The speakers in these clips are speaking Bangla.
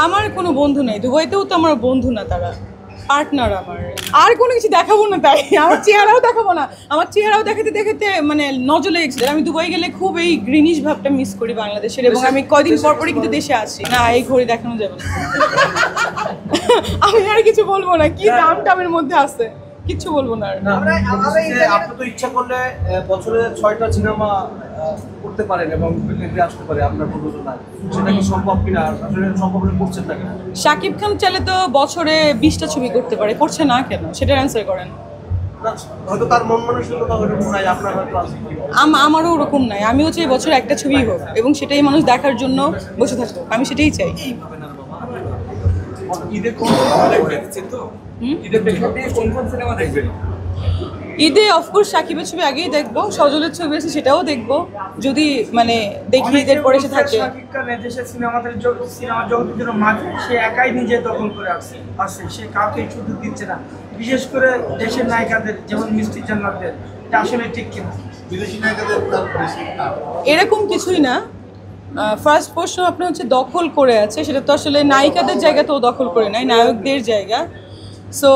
আমার কোনো বন্ধু নেই, দুবাইতেও তো আমার বন্ধু না, তারা পার্টনার আমার। আর কোনো কিছু দেখাবো না, তাই আমার চেহারাও দেখাবো না। আমার চেহারাও দেখাতে দেখাতে মানে নজর লেগে গেছে। আমি দুবাই গেলে খুব এই গ্রিনিশ ভাবটা মিস করি বাংলাদেশের, এবং আমি কদিন পর পরই কিন্তু দেশে আসি। না, এই ঘড়ি দেখানো যাবে না। আমি আর কিছু বলবো না, কি দাম টামের মধ্যে আছে, কিচ্ছু বলবো না। আপনি তো ইচ্ছা করলে বছরে 6টা সিনেমা করতে পারেন এবং আসতে পারে আপনার প্রযোজনায়, সেটা কি সম্ভব কিনা? আসলে সম্ভব হলে করছেন না কেন? শাকিব খান চাইলে তো বছরে 20টা ছবি করতে পারে, করছে না কেন? সেটার অ্যান্সার করেন। হয়তো তার মন মানসিকতা ওরকম নাই, আপনার হয়তো আছে। আমারও ওরকম নাই। আমিও চাই বছরে একটা ছবি হোক এবং সেটাই মানুষ দেখার জন্য বসে থাকতো। আমি সেটাই চাই। ঈদে অফকোর্স শাকিবের ছবি আগেই দেখবো, সজলের ছবি আছে সেটাও দেখবো, যদি মানে দেখি ঈদের পরে এসে থাকে। শাকিব খান দেশের সিনেমা জগতের জন্য মাঝে সে একাই নিজে দখল করে আসছে, সে কাউকে সুযোগ দিচ্ছে না, বিশেষ করে দেশের নায়িকাদের যেমন মিষ্টি জান্নাতদের। এটা আসলে ঠিক কিনা? বিদেশি নায়িকাদের এরকম কিছুই না। ফার্স্ট প্রশ্ন আপনি হচ্ছে দখল করে আছে, সেটা তো আসলে নায়িকাদের জায়গা তো দখল করে নাই, নায়কদের জায়গা। সো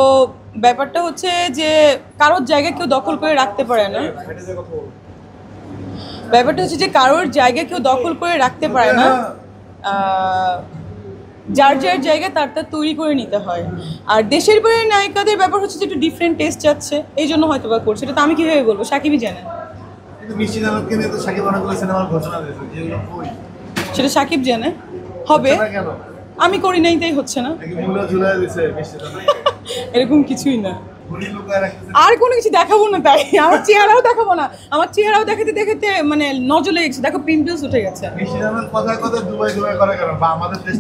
ব্যাপারটা হচ্ছে যে কারোর জায়গা কেউ দখল করে রাখতে পারে না। ব্যাপারটা হচ্ছে যে কারোর জায়গা কেউ দখল করে রাখতে পারে না। যার যার জায়গা তার তার তৈরি করে নিতে হয়। আর দেশের বাইরের নায়িকাদের ব্যাপার হচ্ছে যে একটু ডিফারেন্ট টেস্ট যাচ্ছে, এই জন্য হয়তো বা করছে। এটা তো আমি কীভাবে বলবো, সাকিবই জানেন। সেটা সাকিব জানে, হবে। আমি করি নাই তাই হচ্ছে না, এরকম কিছুই না। আর কোনো কিছু দেখাবো না, তাই আমার চেহারাও দেখাবো না। আমার চেহারাও দেখাতে দেখাতে মানে নজর লেগে গেছে। দেখো, পিম্পলস উঠে গেছে।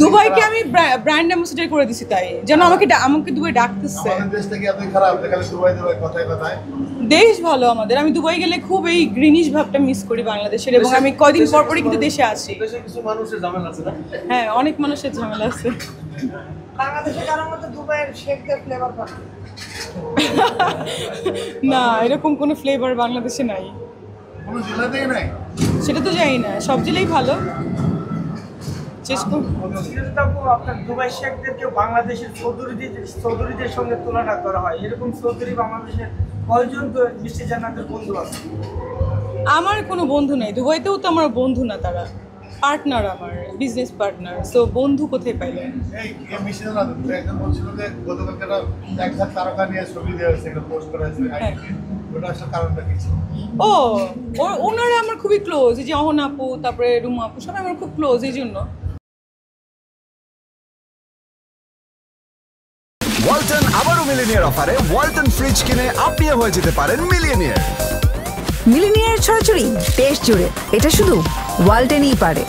দুবাইকে আমি ব্র্যান্ড অ্যাম্বাসেডর করে দিছি, তাই যেন আমাকে দুবাই ডাকতেছে। দেশ ভালো আমাদের। আমি দুবাই গেলে খুব এই গ্রিনিশ ভাবটা মিস করি বাংলাদেশের, এবং আমি কদিন পর পরই কিন্তু দেশে আসি। হ্যাঁ, অনেক মানুষের ঝামেলা আছে। না, এরকম কোনো ফ্লেভার বাংলাদেশে নাই। সেটা তো জানি না, সব জেলেই ভালো। আপনার দুবাই শেখদেরকে বাংলাদেশের চৌধুরীদের সঙ্গে তুলনা করা হয়। এরকম চৌধুরী বাংলাদেশের কয়জন মিষ্টি জান্নাতের বন্ধু আছে? আমার কোনো বন্ধু নেই, দুবাইতেও তো আমার বন্ধু না, তারা পার্টনার, আমার বিজনেস পার্টনার। সো বন্ধু কোথায় পাইলেন? ও, ওনারা আমার খুবই ক্লোজ। এই যে অহন আপু, তারপরে রুমা আপু, সবাই আমার খুব ক্লোজ, এই জন্য। ওয়ালটন আবারও মিলিনিয়ার অফারে ওয়ালটন ফ্রিজ কিনে আপনিও হয়ে যেতে পারেন মিলিয়নিয়ার। মিলিনিয়ার ছড়াছড়ি দেশ জুড়ে, এটা শুধু ওয়ালটনই পারে।